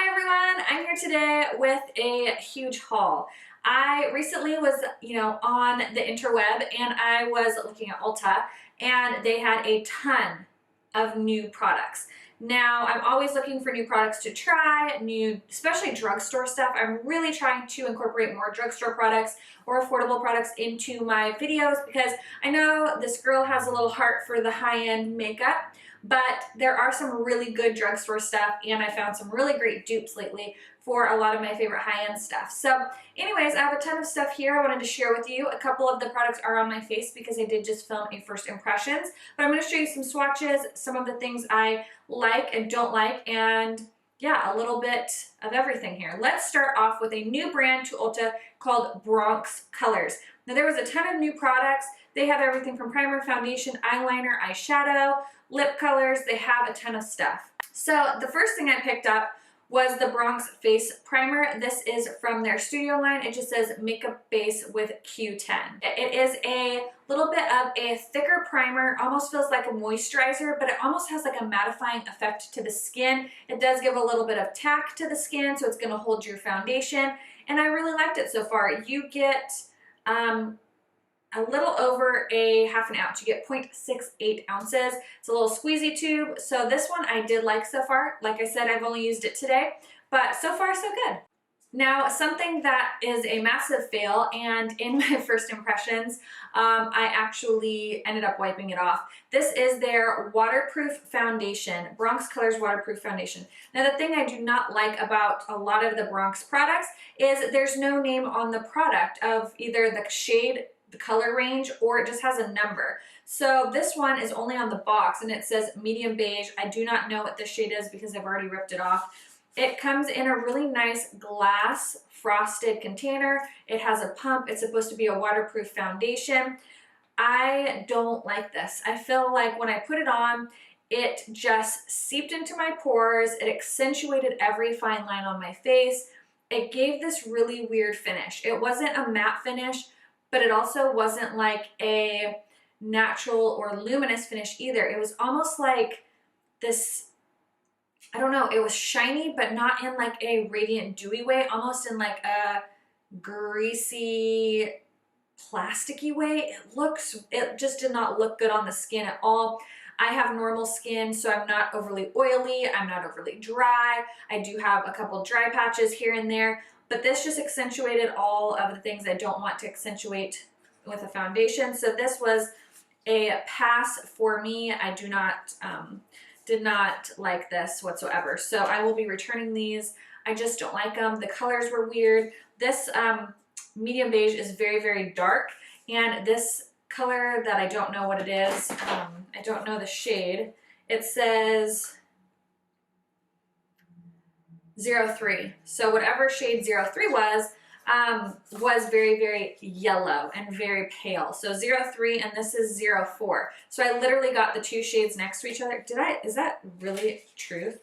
Hi everyone, I'm here today with a huge haul. I recently was, on the interweb and I was looking at Ulta and they had a ton of new products. Now, I'm always looking for new products to try, especially drugstore stuff. I'm really trying to incorporate more drugstore products or affordable products into my videos because I know this girl has a little heart for the high-end makeup, but there are some really good drugstore stuff and I found some really great dupes lately for a lot of my favorite high-end stuff. So anyways, I have a ton of stuff here I wanted to share with you. A couple of the products are on my face because I did just film a first impressions, but I'm going to show you some swatches, some of the things I like and don't like, and yeah, a little bit of everything here. Let's start off with a new brand to Ulta called Bronx Colors. Now there was a ton of new products. They have everything from primer, foundation, eyeliner, eyeshadow, lip colors. They have a ton of stuff. So the first thing I picked up was the Bronx Face Primer. This is from their studio line. It just says Makeup Base with Q10. It is a little bit of a thicker primer, almost feels like a moisturizer, but it almost has like a mattifying effect to the skin. It does give a little bit of tack to the skin, so it's gonna hold your foundation, and I really liked it so far. You get a little over a half an ounce. You get 0.68 ounces. It's a little squeezy tube. So this one I did like so far. Like I said, I've only used it today, but so far so good. Now, something that is a massive fail, and in my first impressions, I actually ended up wiping it off. This is their waterproof foundation, Bronx Colors Waterproof Foundation. Now, the thing I do not like about a lot of the Bronx products is there's no name on the product of either the shade, the color range, or it just has a number. So this one is only on the box and it says medium beige. I do not know what this shade is because I've already ripped it off. It comes in a really nice glass frosted container. It has a pump. It's supposed to be a waterproof foundation. I don't like this. I feel like when I put it on, it just seeped into my pores. It accentuated every fine line on my face. It gave this really weird finish. It wasn't a matte finish, but it also wasn't like a natural or luminous finish either. It was almost like this, I don't know, it was shiny, but not in like a radiant dewy way, almost in like a greasy, plasticky way. It just did not look good on the skin at all. I have normal skin, so I'm not overly oily, I'm not overly dry. I do have a couple dry patches here and there, but this just accentuated all of the things I don't want to accentuate with a foundation. So this was a pass for me. I did not like this whatsoever. So I will be returning these. I just don't like them. The colors were weird. This medium beige is very, very dark. And this color that I don't know what it is, I don't know the shade. It says 03. So whatever shade 03 was very, very yellow and very pale. So 03 and this is 04. So I literally got the two shades next to each other. Is that really true?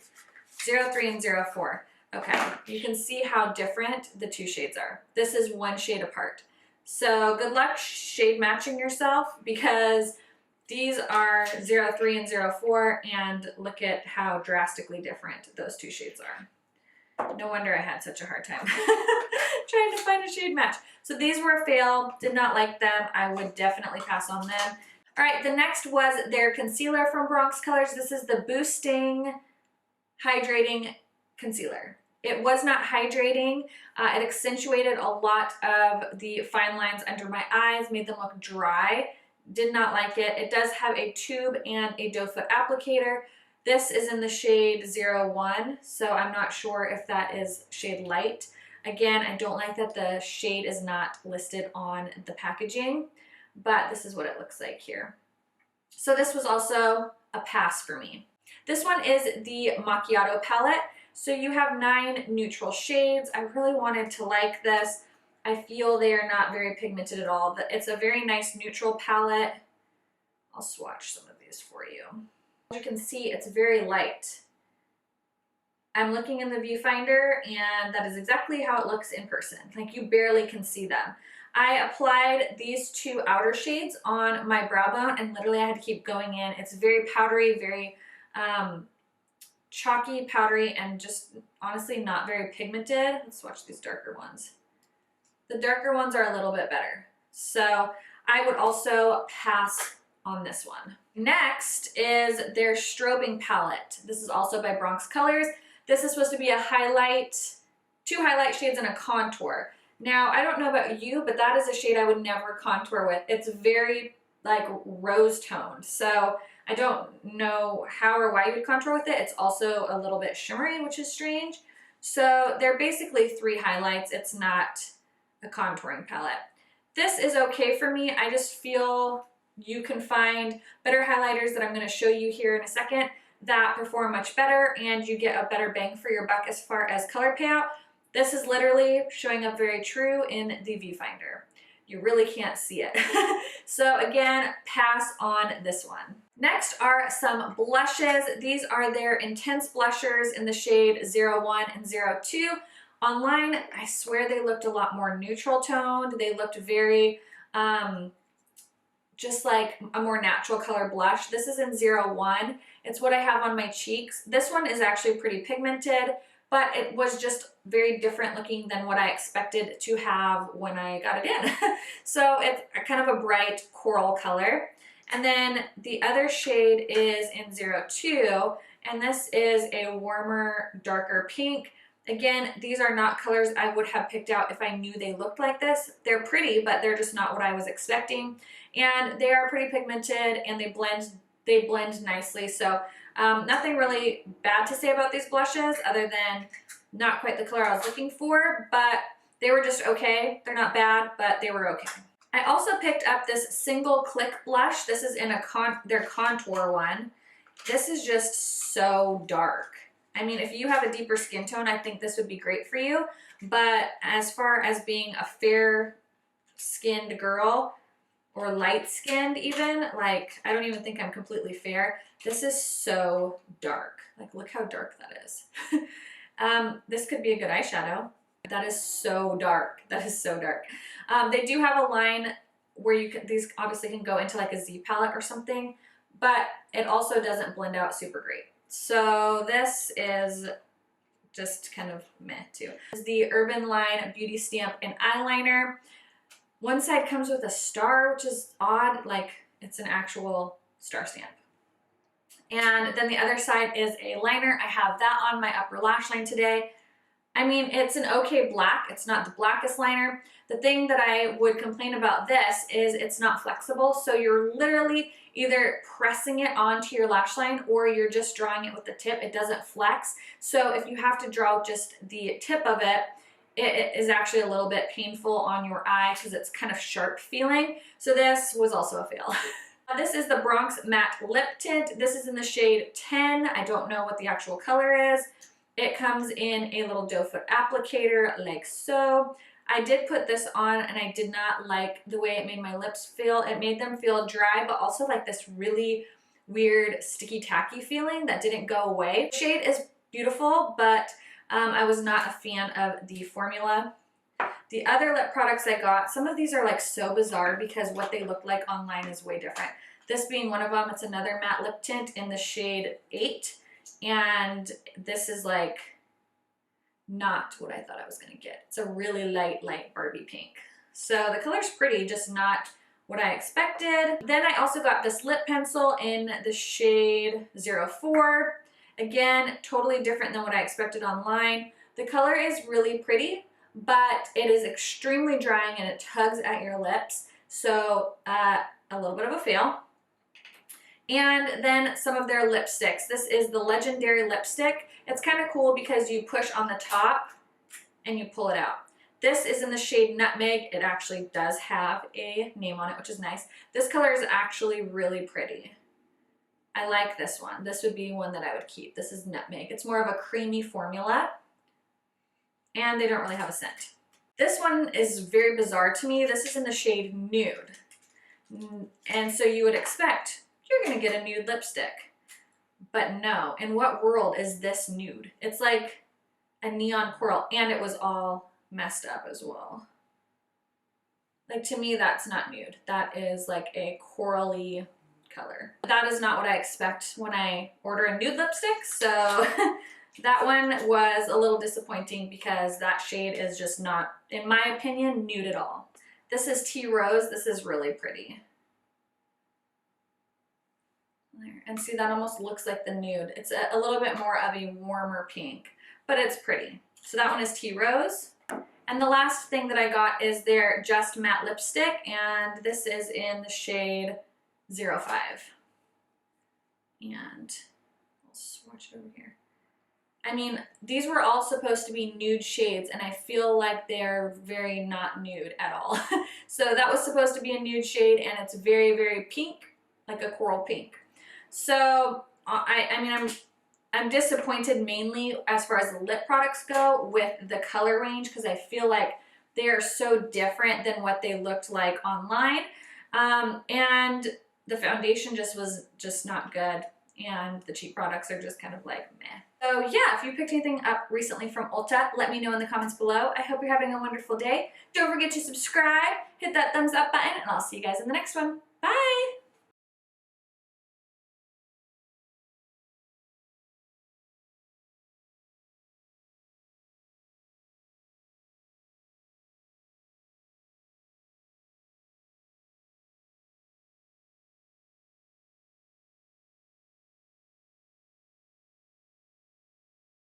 03 and 04. Okay, you can see how different the two shades are. This is one shade apart. So good luck shade matching yourself because these are 03 and 04 and look at how drastically different those two shades are. No wonder I had such a hard time trying to find a shade match. So these were a fail, did not like them. I would definitely pass on them. All right, the next was their concealer from Bronx Colors. This is the Boosting Hydrating Concealer. It was not hydrating. It accentuated a lot of the fine lines under my eyes, made them look dry. Did not like it. It does have a tube and a doe foot applicator. This is in the shade 01, so I'm not sure if that is shade light. Again, I don't like that the shade is not listed on the packaging, but this is what it looks like here. So this was also a pass for me. This one is the Macchiato palette. So you have 9 neutral shades. I really wanted to like this. I feel they are not very pigmented at all. It's a very nice neutral palette. I'll swatch some of these for you. As you can see, it's very light. I'm looking in the viewfinder and that is exactly how it looks in person. Like you barely can see them. I applied these two outer shades on my brow bone and literally I had to keep going in. It's very powdery, very chalky, powdery, and just honestly not very pigmented. Let's swatch these darker ones. The darker ones are a little bit better. So I would also pass on this one. Next is their strobing palette. This is also by Bronx Colors. This is supposed to be a highlight, 2 highlight shades and a contour. Now, I don't know about you, but that is a shade I would never contour with. It's very like rose toned. So I don't know how or why you would contour with it. It's also a little bit shimmery, which is strange. So they're basically 3 highlights. It's not a contouring palette. This is okay for me. I just feel you can find better highlighters that I'm going to show you here in a second that perform much better and you get a better bang for your buck as far as color payout. This is literally showing up very true in the viewfinder. You really can't see it. So again, pass on this one. Next are some blushes. These are their intense blushers in the shade 01 and 02. Online, I swear they looked a lot more neutral toned. They looked very just like a more natural color blush. This is in 01. It's what I have on my cheeks. This one is actually pretty pigmented, but it was just very different looking than what I expected to have when I got it in. So it's kind of a bright coral color. And then the other shade is in 02, and this is a warmer, darker pink. Again, these are not colors I would have picked out if I knew they looked like this. They're pretty, but they're just not what I was expecting. And they are pretty pigmented and they blend nicely. So nothing really bad to say about these blushes other than not quite the color I was looking for, but they were just okay. They're not bad, but they were okay. I also picked up this single click blush. This is in their contour one. This is just so dark. I mean, if you have a deeper skin tone, I think this would be great for you. But as far as being a fair-skinned girl, or light-skinned even, like, I don't even think I'm completely fair. This is so dark. Like, look how dark that is. This could be a good eyeshadow. That is so dark. That is so dark. They do have a line where these obviously can go into like a Z palette or something, but it also doesn't blend out super great. So this is just kind of meh too. This is the Urban Line Beauty Stamp and Eyeliner. One side comes with a star, which is odd, like it's an actual star stamp. And then the other side is a liner. I have that on my upper lash line today. I mean, it's an okay black. It's not the blackest liner. The thing that I would complain about this is it's not flexible. So you're literally either pressing it onto your lash line or you're just drawing it with the tip. It doesn't flex. So if you have to draw just the tip of it, it is actually a little bit painful on your eye because it's kind of sharp feeling. So this was also a fail. This is the Bronx Matte Lip Tint. This is in the shade 10. I don't know what the actual color is. It comes in a little doe foot applicator like so. I did put this on and I did not like the way it made my lips feel. It made them feel dry, but also like this really weird sticky tacky feeling that didn't go away. The shade is beautiful, but I was not a fan of the formula. The other lip products I got, some of these are like so bizarre because what they look like online is way different. This being one of them, it's another matte lip tint in the shade 8. And this is like not what I thought I was gonna get. It's a really light Barbie pink. So the color's pretty, just not what I expected. Then I also got this lip pencil in the shade 04. Again, totally different than what I expected online. The color is really pretty, but it is extremely drying and it tugs at your lips. So a little bit of a fail. And then some of their lipsticks. This is the Legendary Lipstick. It's kind of cool because you push on the top and you pull it out. This is in the shade Nutmeg. It actually does have a name on it, which is nice. This color is actually really pretty. I like this one. This would be one that I would keep. This is Nutmeg. It's more of a creamy formula and they don't really have a scent. This one is very bizarre to me. This is in the shade Nude. And so you would expect you're gonna get a nude lipstick. But no, in what world is this nude? It's like a neon coral and it was all messed up as well. Like to me, that's not nude. That is like a corally color. That is not what I expect when I order a nude lipstick, so that one was a little disappointing because that shade is just not, in my opinion, nude at all. This is Tea Rose. This is really pretty. There. And see, that almost looks like the nude. It's a little bit more of a warmer pink, but it's pretty. So that one is Tea Rose. And the last thing that I got is their Just Matte Lipstick, and this is in the shade 05. And I'll swatch it over here. I mean, these were all supposed to be nude shades, and I feel like they're very not nude at all. So that was supposed to be a nude shade, and it's very, very pink, like a coral pink. So I mean, I'm disappointed mainly as far as the lip products go with the color range, because I feel like they are so different than what they looked like online. And the foundation was just not good, and the cheap products are just kind of like meh. So yeah, if you picked anything up recently from Ulta, let me know in the comments below. I hope you're having a wonderful day. Don't forget to subscribe, hit that thumbs up button, and I'll see you guys in the next one. Bye!